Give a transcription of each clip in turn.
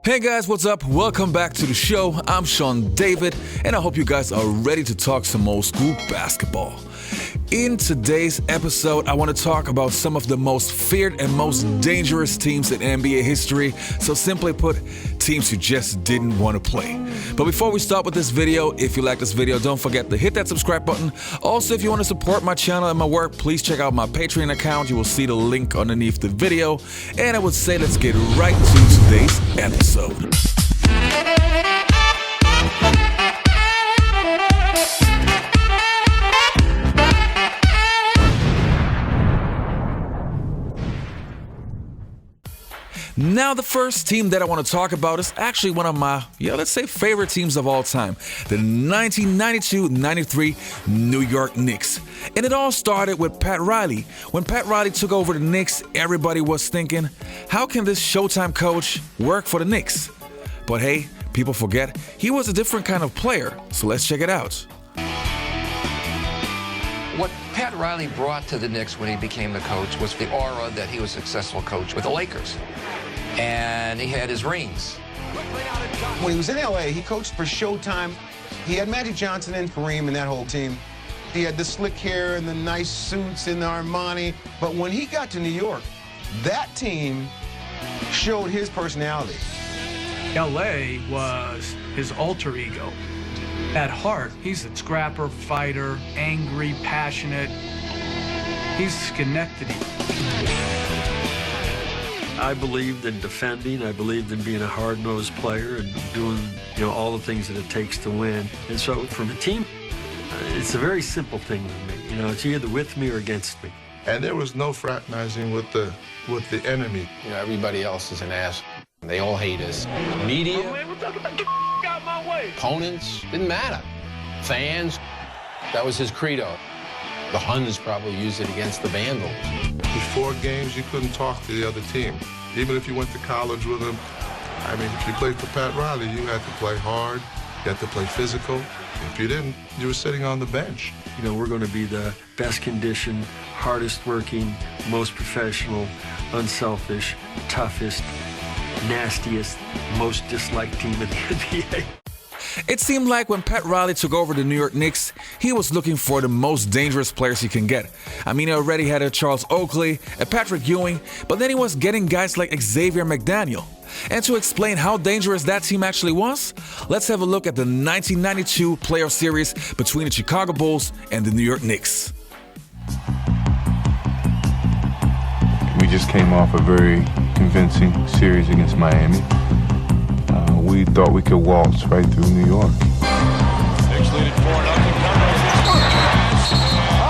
Hey guys, what's up? Welcome back to the show. I'm Sean David, and I hope you guys are ready to talk some old school basketball. In today's episode, I want to talk about some of the most feared and most dangerous teams in NBA history. So simply put, teams you just didn't want to play. But before we start with this video, if you like this video, don't forget to hit that subscribe button. Also, if you want to support my channel and my work, please check out my Patreon account. You will see the link underneath the video. And I would say let's get right to today's episode. Now, the first team that I want to talk about is actually one of my, let's say favorite teams of all time, the 1992-93 New York Knicks. And it all started with Pat Riley. When Pat Riley took over the Knicks, everybody was thinking, how can this Showtime coach work for the Knicks? But hey, people forget, he was a different kind of player, so let's check it out. What Pat Riley brought to the Knicks when he became the coach was the aura that he was a successful coach with the Lakers. And he had his rings. When he was in LA, he coached for Showtime. He had Magic Johnson and Kareem and that whole team. He had the slick hair and the nice suits and the Armani. But when he got to New York, that team showed his personality. LA was his alter ego. At heart, he's a scrapper, fighter, angry, passionate. He's Schenectady. I believed in defending. I believed in being a hard-nosed player and doing, all the things that it takes to win. And so for the team, it's a very simple thing with me. It's either with me or against me. And there was no fraternizing with the enemy. Everybody else is an ass. They all hate us. Media, opponents, didn't matter. Fans, that was his credo. The Huns probably used it against the Vandals. Before games, you couldn't talk to the other team. Even if you went to college with them, if you played for Pat Riley, you had to play hard, you had to play physical. If you didn't, you were sitting on the bench. We're going to be the best conditioned, hardest working, most professional, unselfish, toughest, nastiest, most disliked team in the NBA. It seemed like when Pat Riley took over the New York Knicks, he was looking for the most dangerous players he can get. He already had a Charles Oakley, a Patrick Ewing, but then he was getting guys like Xavier McDaniel. And to explain how dangerous that team actually was, let's have a look at the 1992 playoff series between the Chicago Bulls and the New York Knicks. We just came off a very convincing series against Miami. We thought we could waltz right through New York. Knicks lead it 4-0.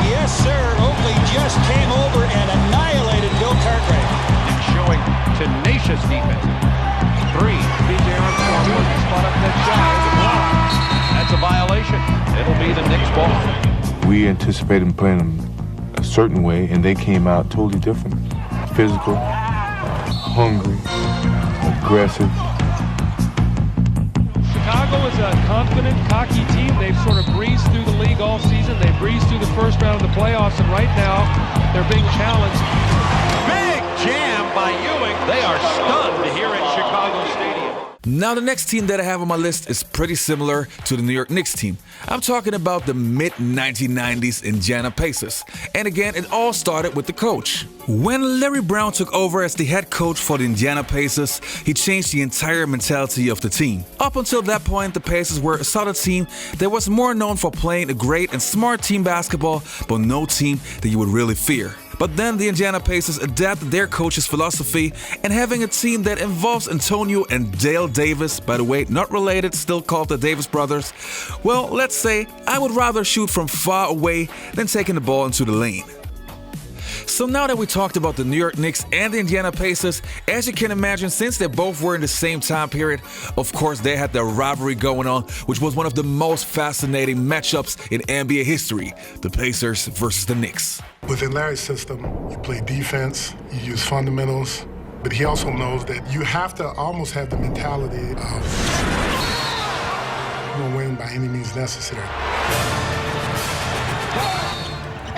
Yes, sir. Oakley just came over and annihilated Bill Cartwright. Showing tenacious defense. 3. B.J. Armstrong looking spot up that shot. That's a violation. It'll be the Knicks ball. We anticipated them playing them a certain way, and they came out totally different. Physical, hungry, aggressive. Chicago is a confident, cocky team. They've sort of breezed through the league all season. They breezed through the first round of the playoffs, and right now they're being challenged. Big jam by Ewing. They are stunned here at Chicago Stadium. Now, the next team that I have on my list is pretty similar to the New York Knicks team. I'm talking about the mid-1990s Indiana Pacers. And again, it all started with the coach. When Larry Brown took over as the head coach for the Indiana Pacers, he changed the entire mentality of the team. Up until that point, the Pacers were a solid team that was more known for playing a great and smart team basketball, but no team that you would really fear. But then the Indiana Pacers adapted their coach's philosophy, and having a team that involves Antonio and Dale Davis, by the way, not related, still called the Davis brothers, well, let's say I would rather shoot from far away than taking the ball into the lane. So now that we talked about the New York Knicks and the Indiana Pacers, as you can imagine, since they both were in the same time period, of course they had their rivalry going on, which was one of the most fascinating matchups in NBA history, the Pacers versus the Knicks. Within Larry's system, you play defense, you use fundamentals, but he also knows that you have to almost have the mentality of win by any means necessary.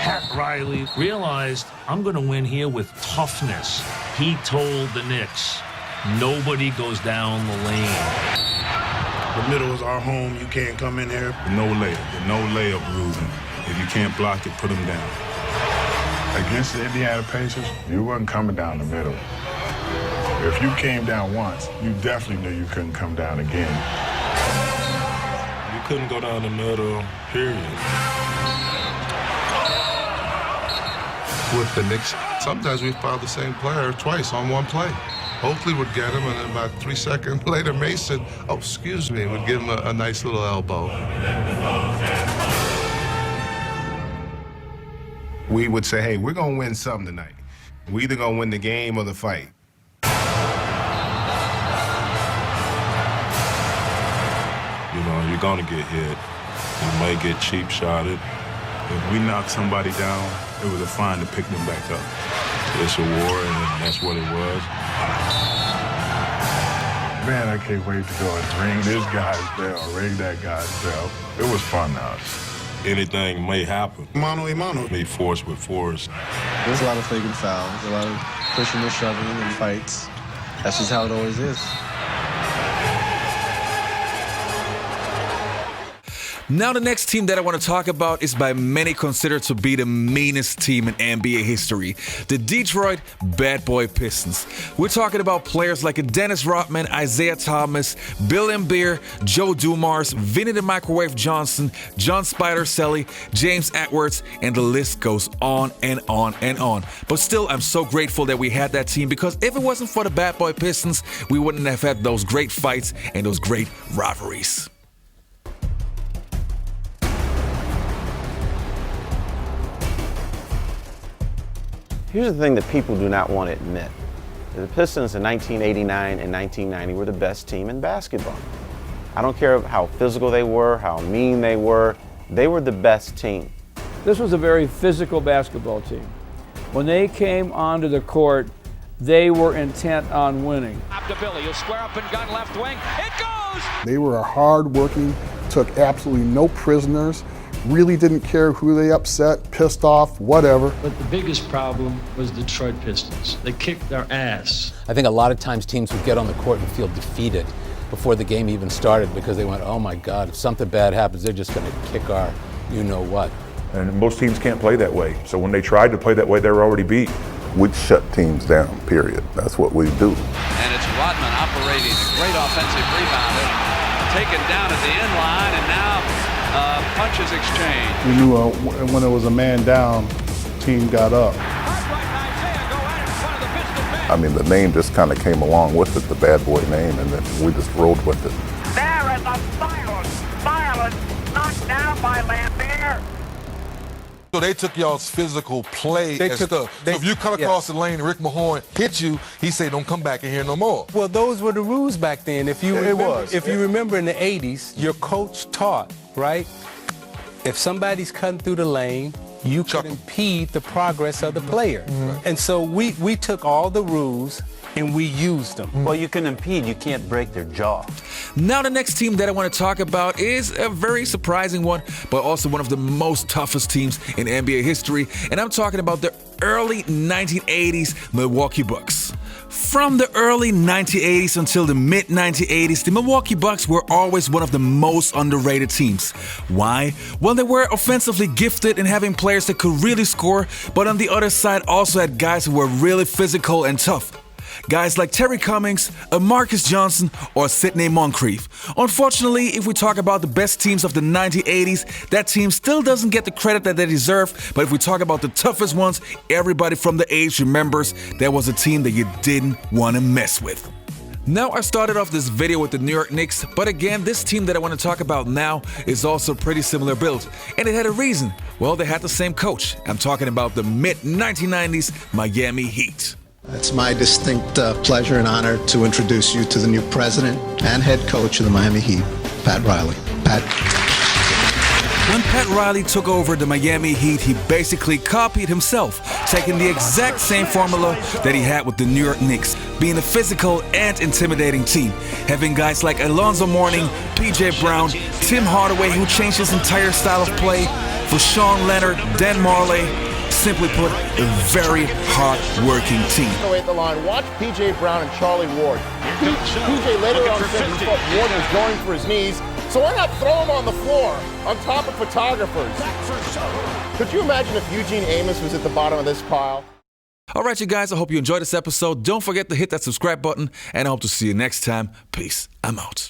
Pat Riley realized, I'm going to win here with toughness. He told the Knicks, Nobody goes down the lane. The middle is our home. You can't come in here. No layup rules. If you can't block it, put them down. Against the Indiana Pacers, you wasn't coming down the middle. If you came down once, you definitely knew you couldn't come down again. You couldn't go down the middle, period. With the Knicks, sometimes we fouled the same player twice on one play. Oakley would get him, and then about 3 seconds later, Mason, would give him a nice little elbow. We would say, hey, we're going to win something tonight. We're either going to win the game or the fight. You know, you're going to get hit. You might get cheap shotted. If we knocked somebody down, it was a fine to pick them back up. It's a war, and that's what it was. Man, I can't wait to go and ring this guy's bell, ring that guy's bell. It was fun now. Anything may happen. Mano a mano. Be force with force. There's a lot of faking fouls, a lot of pushing and shoving and fights. That's just how it always is. Now the next team that I want to talk about is by many considered to be the meanest team in NBA history, the Detroit Bad Boy Pistons. We're talking about players like Dennis Rodman, Isaiah Thomas, Bill Embiid, Joe Dumars, Vinny the Microwave Johnson, John Spider Selly, James Edwards, and the list goes on and on and on. But still, I'm so grateful that we had that team, because if it wasn't for the Bad Boy Pistons, we wouldn't have had those great fights and those great rivalries. Here's the thing that people do not want to admit. The Pistons in 1989 and 1990 were the best team in basketball. I don't care how physical they were, how mean they were the best team. This was a very physical basketball team. When they came onto the court, they were intent on winning. Up to Billy, he'll square up and gun left wing. It goes! They were hard-working, took absolutely no prisoners, really didn't care who they upset, pissed off, whatever. But the biggest problem was the Detroit Pistons. They kicked our ass. I think a lot of times teams would get on the court and feel defeated before the game even started, because they went, oh my God, if something bad happens, they're just going to kick our you-know-what. And most teams can't play that way. So when they tried to play that way, they were already beat. We'd shut teams down, period. That's what we do. And it's Rodman operating a great offensive rebounder, taken down at the end line, and now punches exchange. We knew when it was a man down, team got up. I mean, the name just kind of came along with it, the Bad Boy name, and then we just rolled with it. There is a silence knocked down by Lambeer. So they took y'all's physical play and stuff. So if you come across the lane and Rick Mahorn hits you, he say, don't come back in here no more. Well, those were the rules back then. If you remember in the 80s, your coach taught, right? If somebody's cutting through the lane, you could impede the progress of the player. Mm-hmm. And so we took all the rules and we used them. Well, you can impede, you can't break their jaw. Now the next team that I want to talk about is a very surprising one, but also one of the most toughest teams in NBA history, and I'm talking about the early 1980s Milwaukee Bucks. From the early 1980s until the mid-1980s, the Milwaukee Bucks were always one of the most underrated teams. Why? Well, they were offensively gifted in having players that could really score, but on the other side also had guys who were really physical and tough. Guys like Terry Cummings, Marcus Johnson, or Sidney Moncrief. Unfortunately, if we talk about the best teams of the 1980s, that team still doesn't get the credit that they deserve. But if we talk about the toughest ones, everybody from the age remembers there was a team that you didn't want to mess with. Now, I started off this video with the New York Knicks, but again, this team that I want to talk about now is also pretty similar built, and it had a reason. Well, they had the same coach. I'm talking about the mid-1990s Miami Heat. It's my distinct pleasure and honor to introduce you to the new president and head coach of the Miami Heat, Pat Riley. Pat. When Pat Riley took over the Miami Heat, he basically copied himself, taking the exact same formula that he had with the New York Knicks, being a physical and intimidating team, having guys like Alonzo Mourning, P.J. Brown, Tim Hardaway, who changed his entire style of play, for Sean Leonard, Dan Marley, simply put, a very hard-working team. At the line, watch P.J. Brown and Charlie Ward. P.J. later on said he thought Ward was going for his knees, so why not throw him on the floor on top of photographers? Could you imagine if Eugene Amos was at the bottom of this pile? All right, you guys, I hope you enjoyed this episode. Don't forget to hit that subscribe button, and I hope to see you next time. Peace. I'm out.